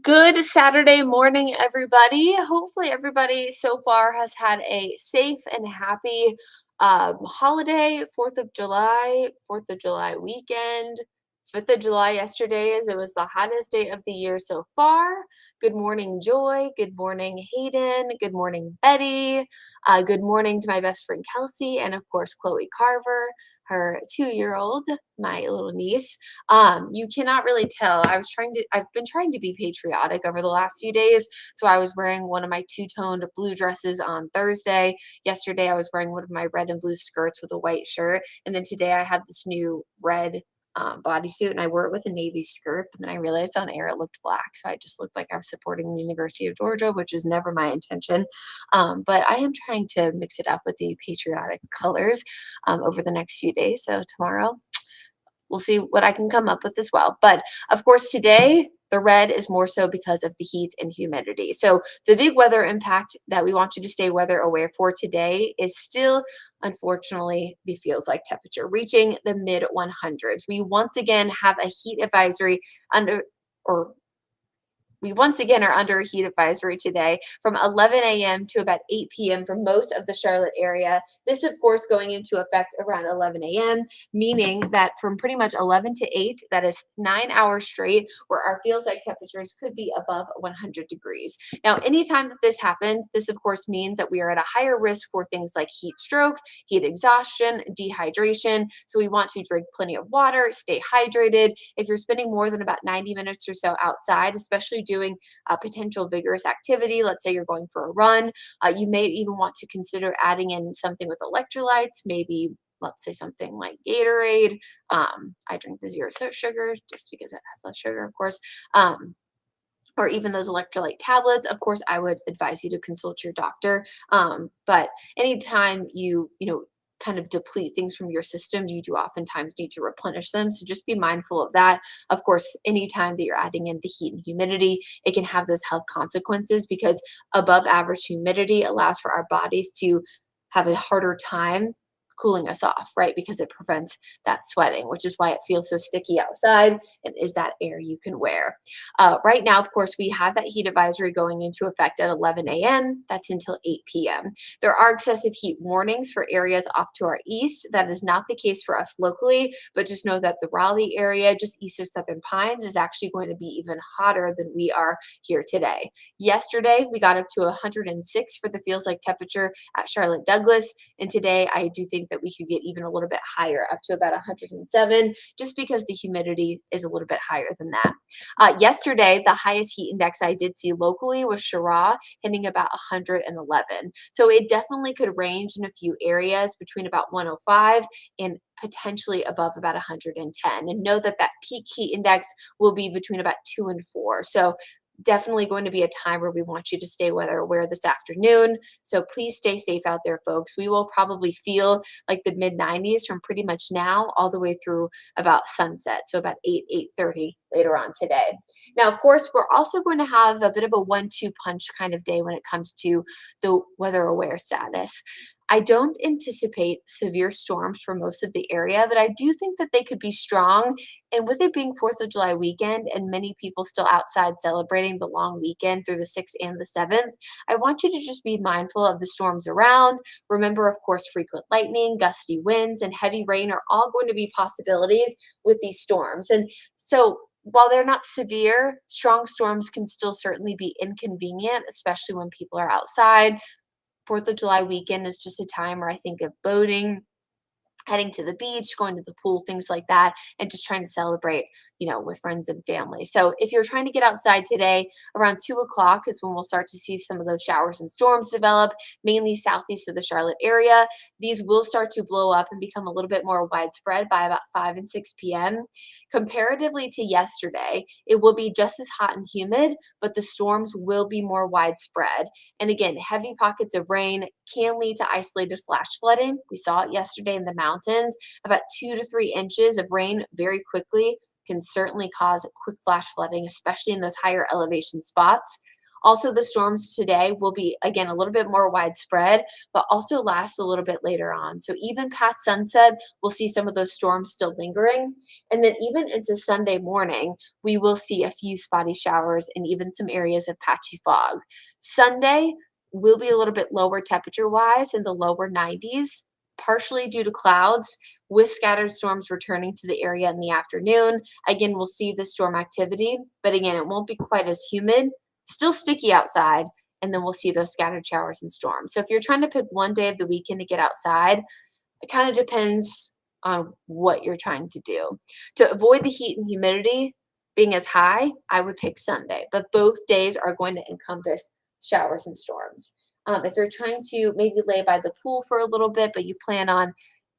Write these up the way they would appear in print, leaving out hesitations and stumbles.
Good Saturday morning, everybody. Hopefully, everybody so far has had a safe and happy holiday, 4th of July, 4th of July weekend, 5th of July yesterday, as it was the hottest day of the year so far. Good morning, Joy. Good morning, Hayden. Good morning, Betty. Good morning to my best friend, Kelsey, and of course, Chloe Carver, her 2-year-old, my little niece. You cannot really tell. I've been trying to be patriotic over the last few days. So I was wearing one of my two-toned blue dresses on Thursday. Yesterday I was wearing one of my red and blue skirts with a white shirt. And then today I have this new red bodysuit and I wore it with a navy skirt. But then I realized on air it looked black. So I just looked like I was supporting the University of Georgia, which is never my intention. But I am trying to mix it up with the patriotic colors over the next few days. So tomorrow we'll see what I can come up with as well. But of course, today, the red is more so because of the heat and humidity. So the big weather impact that we want you to stay weather aware for today is still, unfortunately, the feels like temperature reaching the mid 100s. We once again have a heat advisory under, or we once again are under a heat advisory today from 11 a.m. to about 8 p.m. for most of the Charlotte area. This, of course, going into effect around 11 a.m., meaning that from pretty much 11 to 8, that is 9 hours straight, where our feels like temperatures could be above 100 degrees. Now, anytime that this happens, this, of course, means that we are at a higher risk for things like heat stroke, heat exhaustion, dehydration. So we want to drink plenty of water, stay hydrated. If you're spending more than about 90 minutes or so outside, especially doing potential vigorous activity, let's say you're going for a run, you may even want to consider adding in something with electrolytes, maybe let's say something like Gatorade. I drink the zero sugar just because it has less sugar, of course. Or even those electrolyte tablets. Of course, I would advise you to consult your doctor. But anytime you kind of deplete things from your system, you do oftentimes need to replenish them. So just be mindful of that. Of course, anytime that you're adding in the heat and humidity, it can have those health consequences because above average humidity allows for our bodies to have a harder time cooling us off, right? Because it prevents that sweating, which is why it feels so sticky outside and is that air you can wear. Right now, of course, we have that heat advisory going into effect at 11 a.m. That's until 8 p.m. There are excessive heat warnings for areas off to our east. That is not the case for us locally, but just know that the Raleigh area, just east of Southern Pines, is actually going to be even hotter than we are here today. Yesterday, we got up to 106 for the feels like temperature at Charlotte Douglas, and today I do think that we could get even a little bit higher, up to about 107, just because the humidity is a little bit higher than that. Yesterday, the highest heat index I did see locally was Chirac, hitting about 111. So it definitely could range in a few areas between about 105 and potentially above about 110. And know that that peak heat index will be between about 2 and 4. So definitely going to be a time where we want you to stay weather aware this afternoon. So please stay safe out there, folks. We will probably feel like the mid 90s from pretty much now all the way through about sunset. So about 8:30 later on today. Now, of course, we're also going to have a bit of a 1-2 punch kind of day when it comes to the weather aware status. I don't anticipate severe storms for most of the area, but I do think that they could be strong. And with it being 4th of July weekend and many people still outside celebrating the long weekend through the 6th and the 7th, I want you to just be mindful of the storms around. Remember, of course, frequent lightning, gusty winds, and heavy rain are all going to be possibilities with these storms. And so while they're not severe, strong storms can still certainly be inconvenient, especially when people are outside. 4th of July weekend is just a time where I think of boating, heading to the beach, going to the pool, things like that, and just trying to celebrate, with friends and family. So if you're trying to get outside today, around 2 o'clock is when we'll start to see some of those showers and storms develop, mainly southeast of the Charlotte area. These will start to blow up and become a little bit more widespread by about 5 and 6 p.m. Comparatively to yesterday, it will be just as hot and humid, but the storms will be more widespread. And again, heavy pockets of rain can lead to isolated flash flooding. We saw it yesterday in the mountains. About 2 to 3 inches of rain very quickly can certainly cause quick flash flooding, especially in those higher elevation spots. Also, the storms today will be, again, a little bit more widespread, but also last a little bit later on. So even past sunset, we'll see some of those storms still lingering. And then even into Sunday morning, we will see a few spotty showers and even some areas of patchy fog. Sunday will be a little bit lower temperature wise in the lower 90s, partially due to clouds, with scattered storms returning to the area in the afternoon. Again, we'll see the storm activity, but again, it won't be quite as humid, still sticky outside, and then we'll see those scattered showers and storms. So if you're trying to pick one day of the weekend to get outside, it kind of depends on what you're trying to do. To avoid the heat and humidity being as high, I would pick Sunday, but both days are going to encompass showers and storms. If you're trying to maybe lay by the pool for a little bit, but you plan on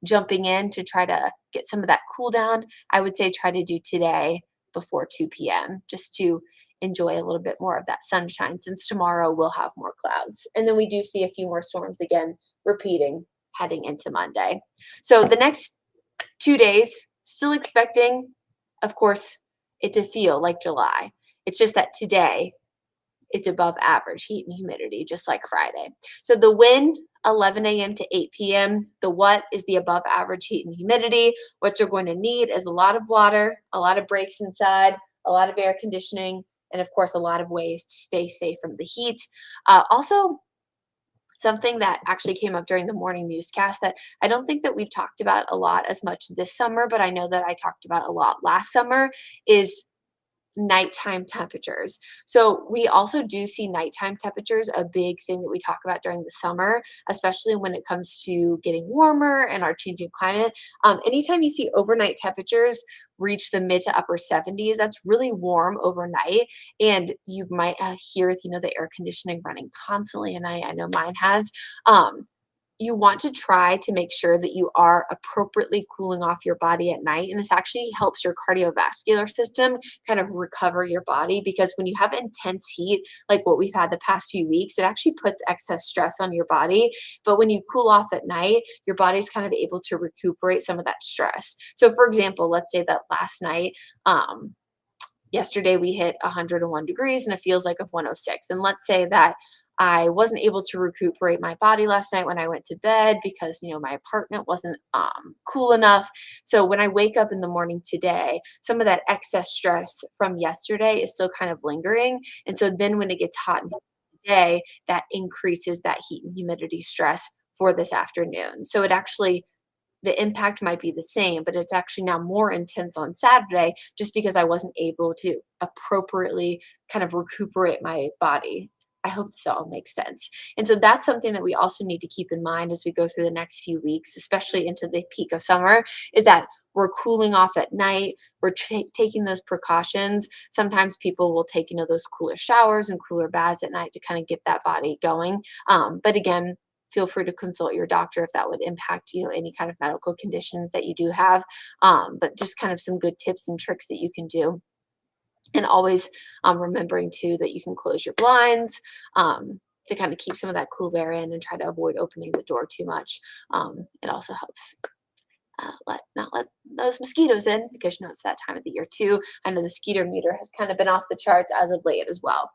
jumping in to try to get some of that cool down, I would say try to do today before 2 p.m. just to enjoy a little bit more of that sunshine, since tomorrow we'll have more clouds. And then we do see a few more storms again repeating heading into Monday. So the next 2 days, still expecting, of course, it to feel like July. It's just that today it's above average heat and humidity, just like Friday. So the when, 11 a.m. to 8 p.m. The what is the above average heat and humidity. What you're going to need is a lot of water, a lot of breaks inside, a lot of air conditioning, and of course, a lot of ways to stay safe from the heat. Also, something that actually came up during the morning newscast that I don't think that we've talked about a lot as much this summer, but I know that I talked about a lot last summer, is nighttime temperatures. So we also do see nighttime temperatures a big thing that we talk about during the summer, especially when it comes to getting warmer and our changing climate. Anytime you see overnight temperatures reach the mid to upper 70s, that's really warm overnight. And you might hear, the air conditioning running constantly, and I know mine has. You want to try to make sure that you are appropriately cooling off your body at night. And this actually helps your cardiovascular system kind of recover your body, because when you have intense heat, like what we've had the past few weeks, it actually puts excess stress on your body. But when you cool off at night, your body's kind of able to recuperate some of that stress. So, for example, let's say that last night, yesterday we hit 101 degrees and it feels like a 106. And let's say that I wasn't able to recuperate my body last night when I went to bed because, my apartment wasn't cool enough. So when I wake up in the morning today, some of that excess stress from yesterday is still kind of lingering. And so then when it gets hot and humid today, that increases that heat and humidity stress for this afternoon. So it actually, the impact might be the same, but it's actually now more intense on Saturday just because I wasn't able to appropriately kind of recuperate my body. I hope this all makes sense. And so that's something that we also need to keep in mind as we go through the next few weeks, especially into the peak of summer, is that we're cooling off at night. We're taking those precautions. Sometimes people will take, those cooler showers and cooler baths at night to kind of get that body going. But again, feel free to consult your doctor if that would impact, any kind of medical conditions that you do have. But just kind of some good tips and tricks that you can do. And always remembering too that you can close your blinds to kind of keep some of that cool air in and try to avoid opening the door too much. It also helps not let those mosquitoes in, because it's that time of the year too. I know the mosquito meter has kind of been off the charts as of late as well.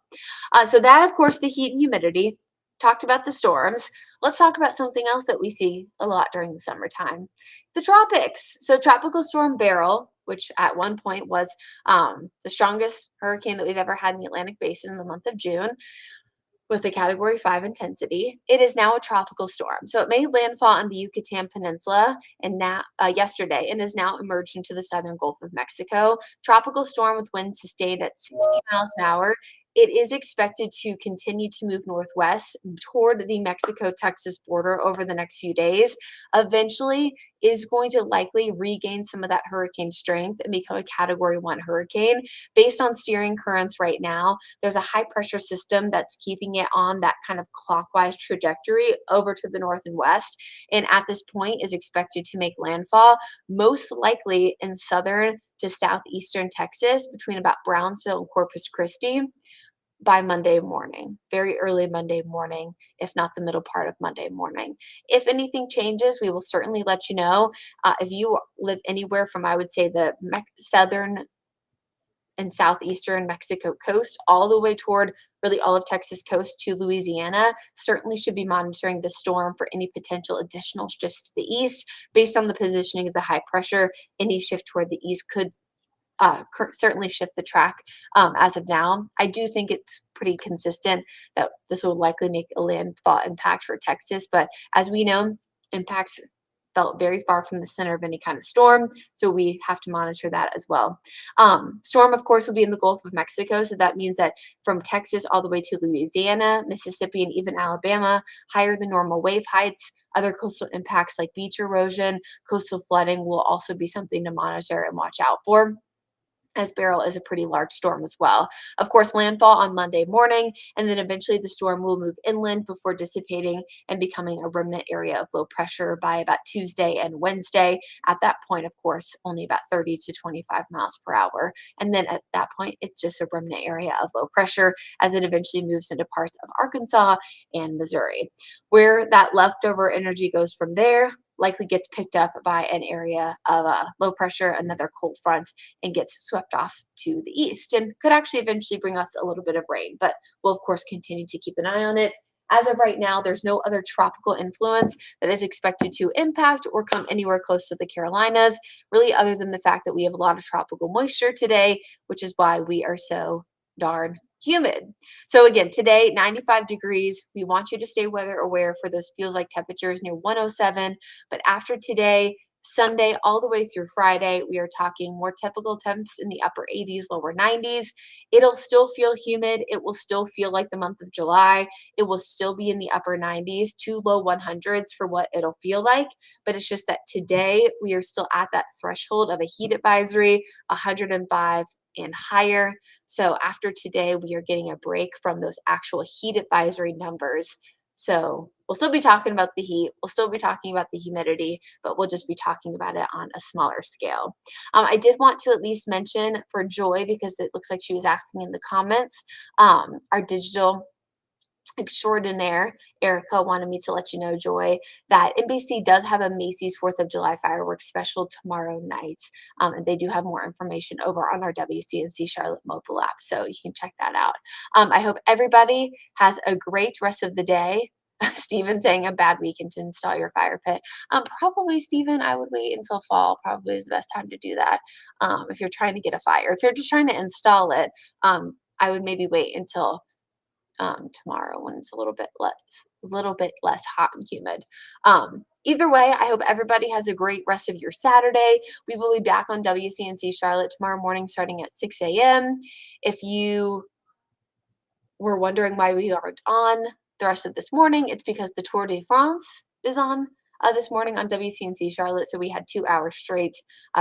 So that, of course, the heat and humidity. Talked about the storms. Let's talk about something else that we see a lot during the summertime, the tropics. So Tropical Storm Beryl, which at one point was the strongest hurricane that we've ever had in the Atlantic Basin in the month of June, with a Category 5 intensity. It is now a tropical storm. So it made landfall on the Yucatan Peninsula and now yesterday, and has now emerged into the southern Gulf of Mexico. Tropical storm with winds sustained at 60 miles an hour. It is expected to continue to move northwest toward the Mexico-Texas border over the next few days. Eventually, is going to likely regain some of that hurricane strength and become a Category 1 hurricane. Based on steering currents right now, there's a high pressure system that's keeping it on that kind of clockwise trajectory over to the north and west. And at this point is expected to make landfall most likely in southern to southeastern Texas between about Brownsville and Corpus Christi by Monday morning, very early Monday morning, if not the middle part of Monday morning. If anything changes, we will certainly let you know. If you live anywhere from, I would say, the southern and southeastern Mexico coast, all the way toward really all of Texas coast to Louisiana. Certainly should be monitoring the storm for any potential additional shifts to the east. Based on the positioning of the high pressure, any shift toward the east could certainly shift the track as of now. I do think it's pretty consistent that this will likely make a landfall impact for Texas, but as we know, impacts felt very far from the center of any kind of storm, so we have to monitor that as well. Storm, of course, will be in the Gulf of Mexico, so that means that from Texas all the way to Louisiana, Mississippi, and even Alabama, higher than normal wave heights. Other coastal impacts like beach erosion, coastal flooding will also be something to monitor and watch out for, as Beryl is a pretty large storm as well. Of course, landfall on Monday morning, and then eventually the storm will move inland before dissipating and becoming a remnant area of low pressure by about Tuesday and Wednesday. At that point, of course, only about 30 to 25 miles per hour. And then at that point, it's just a remnant area of low pressure as it eventually moves into parts of Arkansas and Missouri. Where that leftover energy goes from there likely gets picked up by an area of low pressure, another cold front, and gets swept off to the east and could actually eventually bring us a little bit of rain. But we'll, of course, continue to keep an eye on it. As of right now, there's no other tropical influence that is expected to impact or come anywhere close to the Carolinas, really, other than the fact that we have a lot of tropical moisture today, which is why we are so darn humid. So again, today, 95 degrees. We want you to stay weather aware for those feels like temperatures near 107. But after today, Sunday all the way through Friday, we are talking more typical temps in the upper 80s, lower 90s. It'll still feel humid. It will still feel like the month of July. It will still be in the upper 90s to low 100s for what it'll feel like. But it's just that today we are still at that threshold of a heat advisory, 105 and higher. So after today, we are getting a break from those actual heat advisory numbers. So we'll still be talking about the heat, we'll still be talking about the humidity, but we'll just be talking about it on a smaller scale. I did want to at least mention for Joy, because it looks like she was asking in the comments, our digital extraordinaire, Erica, wanted me to let you know, Joy, that NBC does have a Macy's 4th of July fireworks special tomorrow night. And they do have more information over on our WCNC Charlotte mobile app, so you can check that out. I hope everybody has a great rest of the day. Stephen saying a bad weekend to install your fire pit. Probably, Stephen, I would wait until fall. Probably is the best time to do that. If you're trying to get a fire, if you're just trying to install it, I would maybe wait until tomorrow when it's a little bit less hot and humid. Either way, I hope everybody has a great rest of your Saturday. We will be back on WCNC Charlotte tomorrow morning starting at 6 a.m. If you were wondering why we aren't on the rest of this morning, it's because the Tour de France is on this morning on WCNC Charlotte. So we had 2 hours straight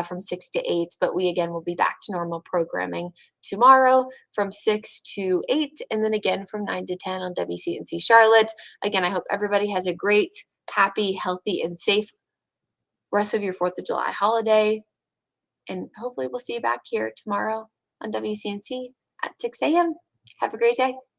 from 6 to 8, but we again will be back to normal programming tomorrow from 6 to 8, and then again from 9 to 10 on WCNC Charlotte. Again, I hope everybody has a great, happy, healthy, and safe rest of your 4th of July holiday. And hopefully we'll see you back here tomorrow on WCNC at 6 a.m. Have a great day.